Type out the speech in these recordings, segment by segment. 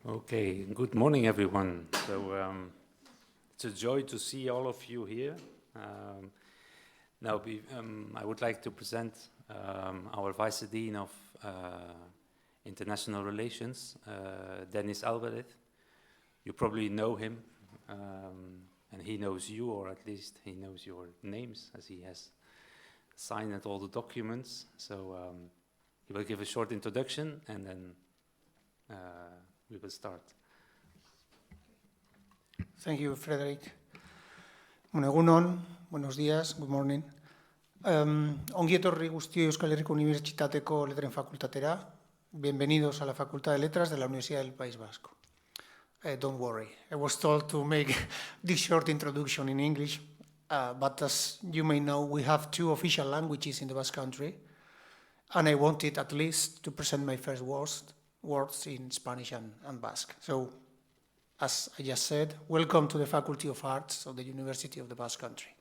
Okay, good morning, everyone. It's a joy to see all of you here. I would like to present our Vice Dean of International Relations, Dennis Alvarez. You probably know him, and he knows you, or at least he knows your names, as he has signed all the documents. He will give a short introduction, and then we will start. Thank you, Frederick. Bueno, egunon, buenos días, good morning. Ongi etorri guztioi Euskal Herriko Unibertsitateko Letren Fakultatera. Bienvenidos a la Facultad de Letras de la Universidad del País Vasco. Don't worry, I was told to make this short introduction in English, but as you may know, we have two official languages in the Basque Country, and I wanted at least to present my first words in Spanish and Basque. So, as I just said, welcome to the Faculty of Arts of the University of the Basque Country.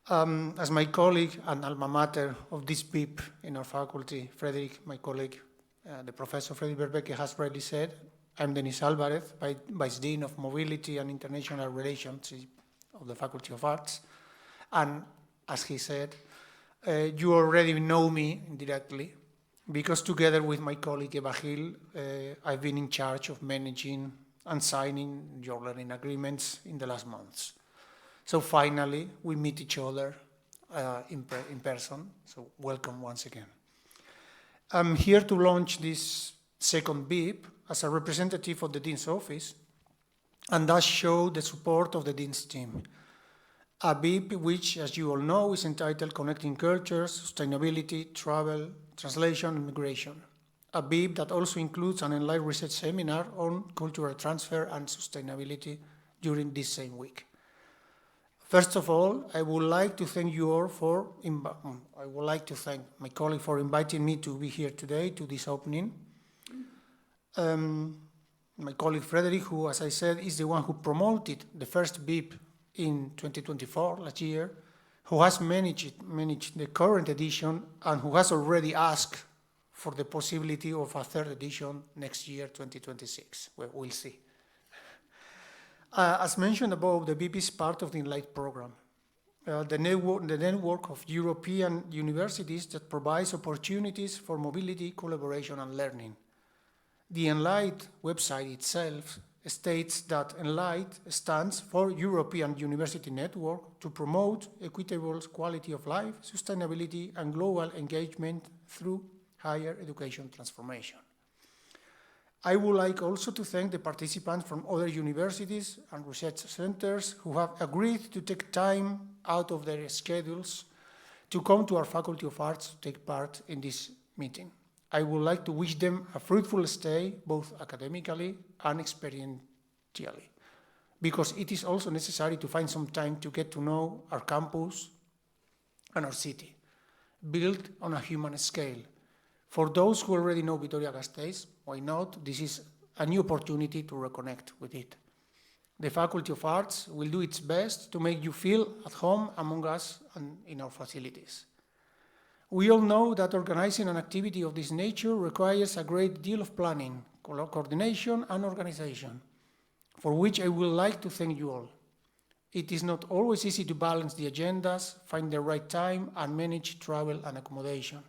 As my colleague and alma mater of this BIP in our faculty, Frederick, my colleague, the Professor Frederick Berbeke has rightly said, I'm Dennis Alvarez, Vice Dean of Mobility and International Relations of the Faculty of Arts. And as he said, you already know me indirectly, because together with my colleague Eva Gil, I've been in charge of managing and signing your learning agreements in the last months. So finally, we meet each other in person, so welcome once again. I'm here to launch this second BIP as a representative of the Dean's Office, and thus show the support of the Dean's team. A BIP which, as you all know, is entitled Connecting Cultures, Sustainability, Travel, Translation, and Migration. A BIP that also includes an Enlight research seminar on cultural transfer and sustainability during this same week. First of all, I would like to thank you all I would like to thank my colleague for inviting me to be here today to this opening. My colleague Frederick, who, as I said, is the one who promoted the first BIP in 2024, last year, who has managed the current edition and who has already asked for the possibility of a third edition next year, 2026. Well, we'll see. As mentioned above, the BIP is part of the Enlight program, the network of European universities that provides opportunities for mobility, collaboration, and learning. The Enlight website itself states that Enlight stands for European University Network to promote equitable quality of life, sustainability, and global engagement through higher education transformation. I would like also to thank the participants from other universities and research centers who have agreed to take time out of their schedules to come to our Faculty of Arts to take part in this meeting. I would like to wish them a fruitful stay, both academically and experientially, because it is also necessary to find some time to get to know our campus and our city, built on a human scale. For those who already know Vitoria-Gasteiz, why not? This is a new opportunity to reconnect with it. The Faculty of Arts will do its best to make you feel at home among us and in our facilities. We all know that organizing an activity of this nature requires a great deal of planning, coordination, and organization, for which I would like to thank you all. It is not always easy to balance the agendas, find the right time, and manage travel and accommodation.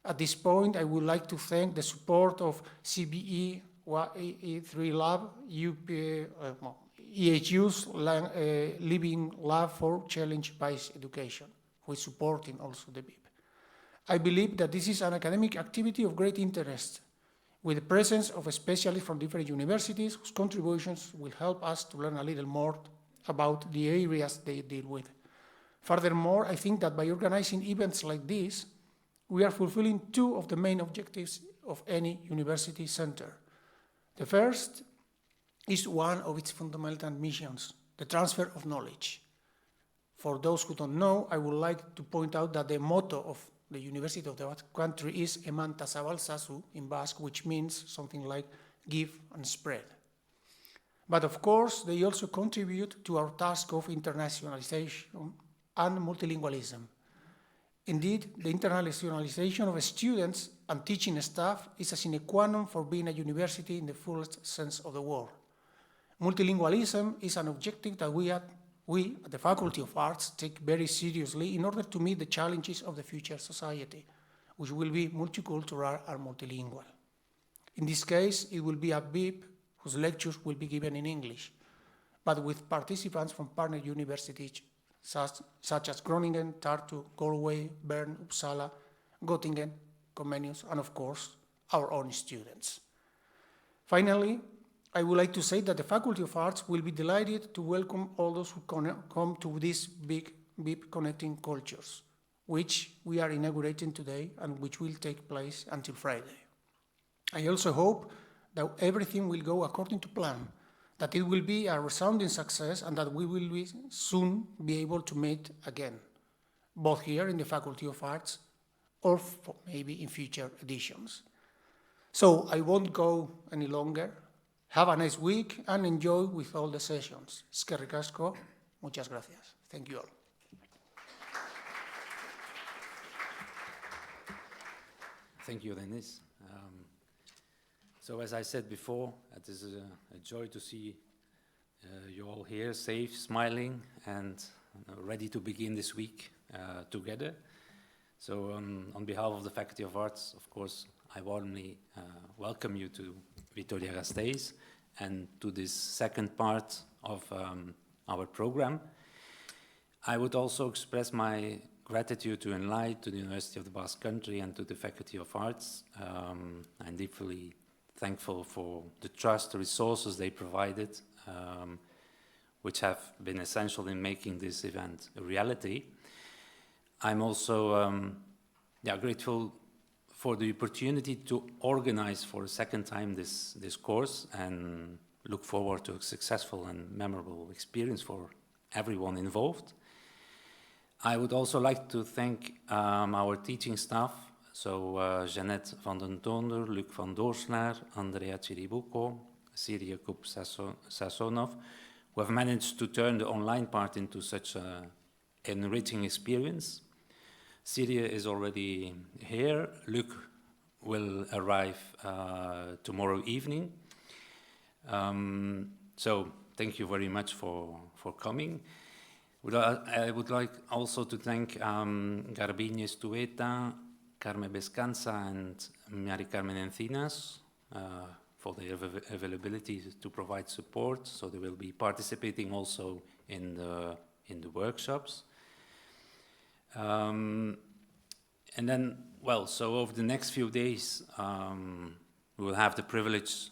At this point, I would like to thank the support of CBE, E3 Lab, EHU's Living Lab for Challenge-Based Education, who is supporting also the BIP. I believe that this is an academic activity of great interest, with the presence of specialists from different universities whose contributions will help us to learn a little more about the areas they deal with. Furthermore, I think that by organizing events like this, we are fulfilling two of the main objectives of any university center. The first is one of its fundamental missions, the transfer of knowledge. For those who don't know, I would like to point out that the motto of the University of the Basque Country is Eman ta zabaltzazu in Basque, which means something like give and spread. But of course, they also contribute to our task of internationalization and multilingualism. Indeed, the internationalization of students and teaching staff is a sine qua non for being a university in the fullest sense of the word. Multilingualism is an objective that we at the Faculty of Arts take very seriously in order to meet the challenges of the future society, which will be multicultural and multilingual. In this case, it will be a BIP whose lectures will be given in English, but with participants from partner universities such as Groningen, Tartu, Galway, Bern, Uppsala, Göttingen, Comenius, and of course, our own students. Finally, I would like to say that the Faculty of Arts will be delighted to welcome all those who come to this big BIP Connecting Cultures, which we are inaugurating today and which will take place until Friday. I also hope that everything will go according to plan, that it will be a resounding success, and that we will soon be able to meet again, both here in the Faculty of Arts or maybe in future editions. So I won't go any longer. Have a nice week and enjoy with all the sessions. Eskerrik asko, muchas gracias. Thank you all. Thank you, Dennis. So as I said before, it is a joy to see you all here, safe, smiling, and ready to begin this week together. So on behalf of the Faculty of Arts, of course, I warmly welcome you to Vitoria-Gasteiz and to this second part of our program. I would also express my gratitude to Enlight, to the University of the Basque Country, and to the Faculty of Arts. I'm deeply thankful for the trust, the resources they provided, which have been essential in making this event a reality. I'm also grateful for the opportunity to organize for a second time this course, and look forward to a successful and memorable experience for everyone involved. I would also like to thank our teaching staff, so Jeannette van den Toonder, Luc van Doorslaer, Andrea Chiribuco, Siria Kup-Sasonov, who have managed to turn the online part into such an enriching experience. Syria is already here. Luc will arrive tomorrow evening. So thank you very much for coming. I would like also to thank Garbine Stueta, Carme Bescanza, and Mari Carmen Encinas for their availability to provide support. So they will be participating also in the workshops. And then, well, so over the next few days, we will have the privilege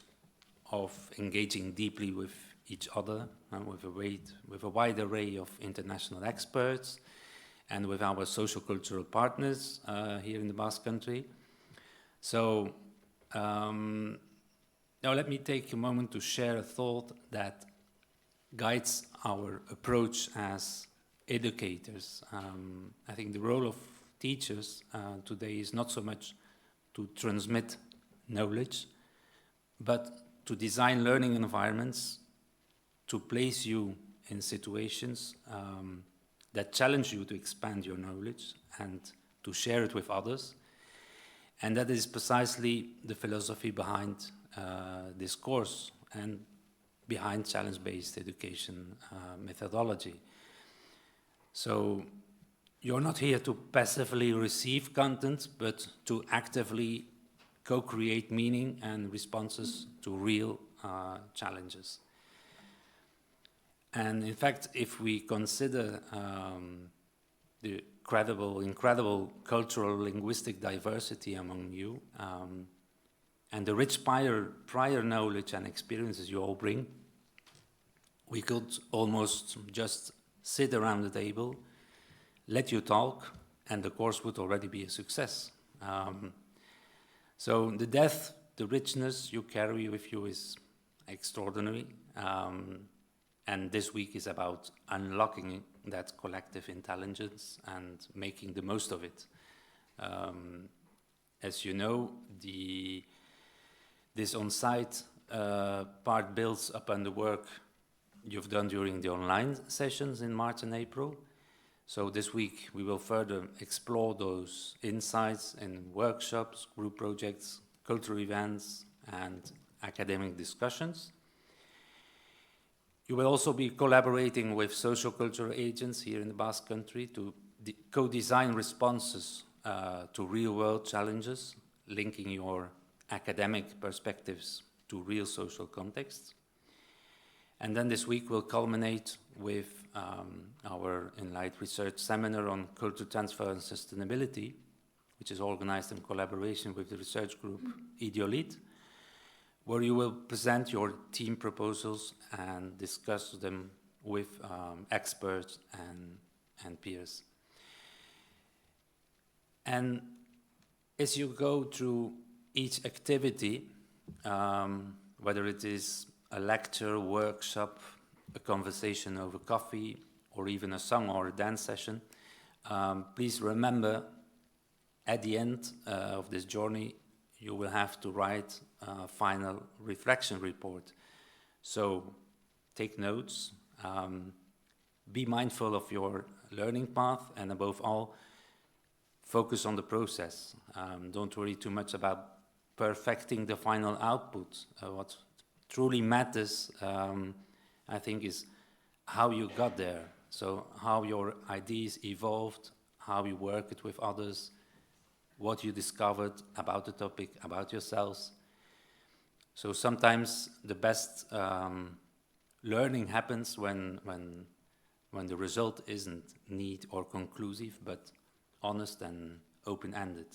of engaging deeply with each other, with a wide array of international experts, and with our social-cultural partners here in the Basque Country. So now let me take a moment to share a thought that guides our approach as educators. I think the role of teachers today is not so much to transmit knowledge, but to design learning environments to place you in situations that challenge you to expand your knowledge and to share it with others. And that is precisely the philosophy behind this course and behind challenge-based education methodology. So you're not here to passively receive content, but to actively co-create meaning and responses to real challenges. And in fact, if we consider the incredible cultural linguistic diversity among you, and the rich prior knowledge and experiences you all bring, we could almost just sit around the table, let you talk, and the course would already be a success. So the depth, the richness you carry with you is extraordinary. And this week is about unlocking that collective intelligence and making the most of it. As you know, this on-site part builds upon the work you've done during the online sessions in March and April. So this week we will further explore those insights in workshops, group projects, cultural events, and academic discussions. You will also be collaborating with socio-cultural agents here in the Basque Country to co-design responses to real-world challenges, linking your academic perspectives to real social contexts. And then this week will culminate with our Enlight research seminar on culture transfer and sustainability, which is organized in collaboration with the research group Ideolith, where you will present your team proposals and discuss them with experts and peers. And as you go through each activity, whether it is a lecture, workshop, a conversation over coffee, or even a song or a dance session, please remember at the end of this journey, you will have to write a final reflection report. So take notes, be mindful of your learning path, and above all, focus on the process. Don't worry too much about perfecting the final output. What truly matters, I think, is how you got there. So how your ideas evolved, how you work it with others, what you discovered about the topic, about yourselves. So sometimes the best learning happens when the result isn't neat or conclusive, but honest and open-ended.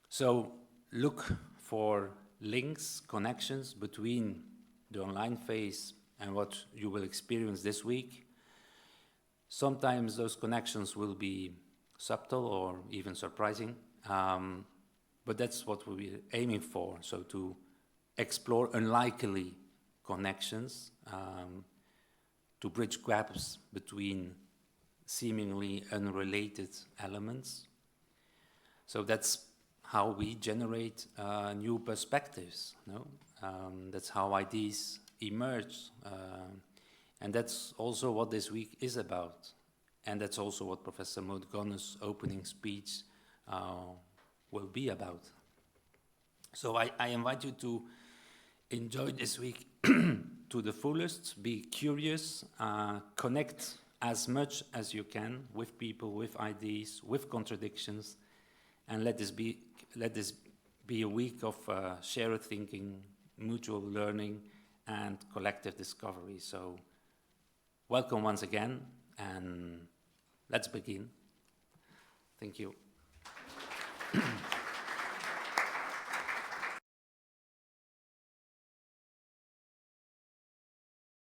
So look for links, connections between the online phase and what you will experience this week. Sometimes those connections will be subtle or even surprising, but that's what we're aiming for, so to explore unlikely connections, to bridge gaps between seemingly unrelated elements. So that's how we generate new perspectives, no? That's how ideas emerge, and that's also what this week is about. And that's also what Professor Maud Gonne's opening speech will be about. So I invite you to enjoy this week to the fullest, be curious, connect as much as you can with people, with ideas, with contradictions, and let this be a week of shared thinking, mutual learning, and collective discovery. So welcome once again, and let's begin. Thank you.